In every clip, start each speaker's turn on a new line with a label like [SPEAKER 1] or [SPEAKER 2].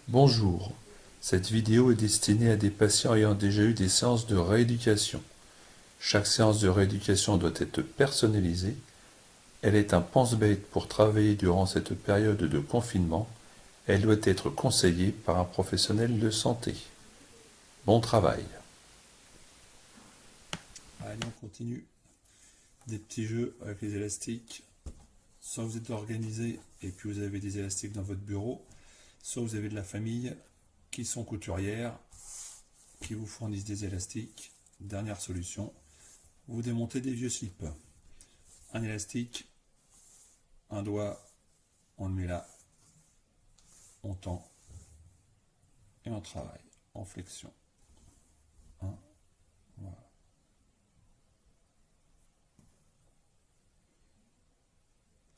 [SPEAKER 1] Bonjour, cette vidéo est destinée à des patients ayant déjà eu des séances de rééducation. Chaque séance de rééducation doit être personnalisée. Elle est un pense-bête pour travailler durant cette période de confinement. Elle doit être conseillée par un professionnel de santé. Bon travail. Allez, on continue. Des petits jeux avec les élastiques. Soit vous êtes organisé et puis vous avez des élastiques dans votre bureau, soit vous avez de la famille qui sont couturières, qui vous fournissent des élastiques. Dernière solution, vous démontez des vieux slips. Un élastique, un doigt, on le met là, on tend et on travaille en flexion. Voilà.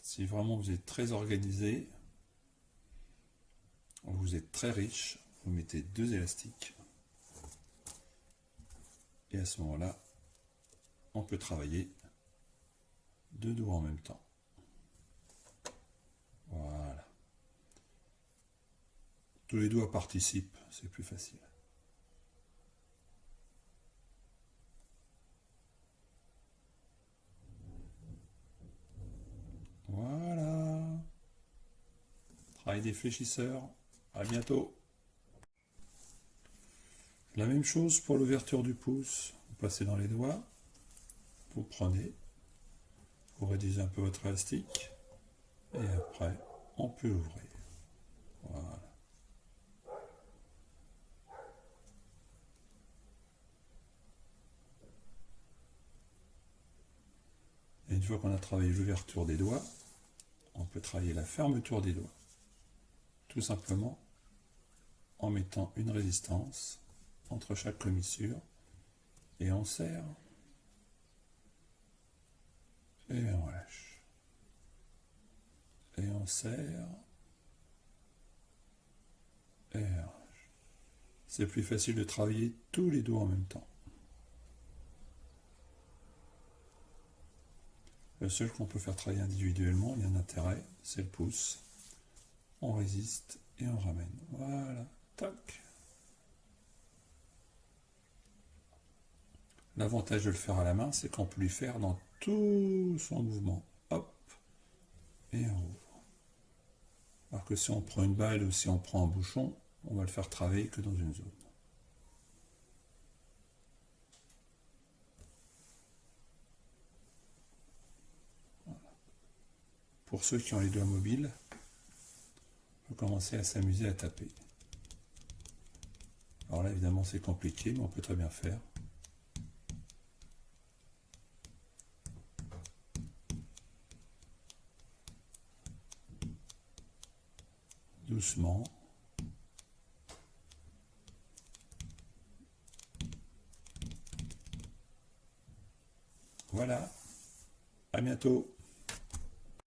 [SPEAKER 1] Si vraiment vous êtes très organisé, vous êtes très riche, vous mettez deux élastiques et à ce moment-là, on peut travailler deux doigts en même temps. Voilà. Tous les doigts participent, c'est plus facile. Voilà. Travail des fléchisseurs. À bientôt. La même chose pour l'ouverture du pouce. Vous passez dans les doigts. Vous prenez. Vous réduisez un peu votre élastique. Et après, on peut ouvrir. Voilà. Et une fois qu'on a travaillé l'ouverture des doigts, on peut travailler la fermeture des doigts. Tout simplement en mettant une résistance entre chaque commissure et on serre et on lâche. Et on serre et on lâche. C'est plus facile de travailler tous les doigts en même temps. Le seul qu'on peut faire travailler individuellement, il y a un intérêt, c'est le pouce. On résiste et on ramène. Voilà, tac. L'avantage de le faire à la main, c'est qu'on peut lui faire dans tout son mouvement. Hop, et on ouvre. Alors que si on prend une balle ou si on prend un bouchon, on va le faire travailler que dans une zone. Voilà. Pour ceux qui ont les doigts mobiles, on peut commencer à s'amuser à taper. Alors là, évidemment, c'est compliqué, mais on peut très bien faire. Doucement. Voilà. À bientôt.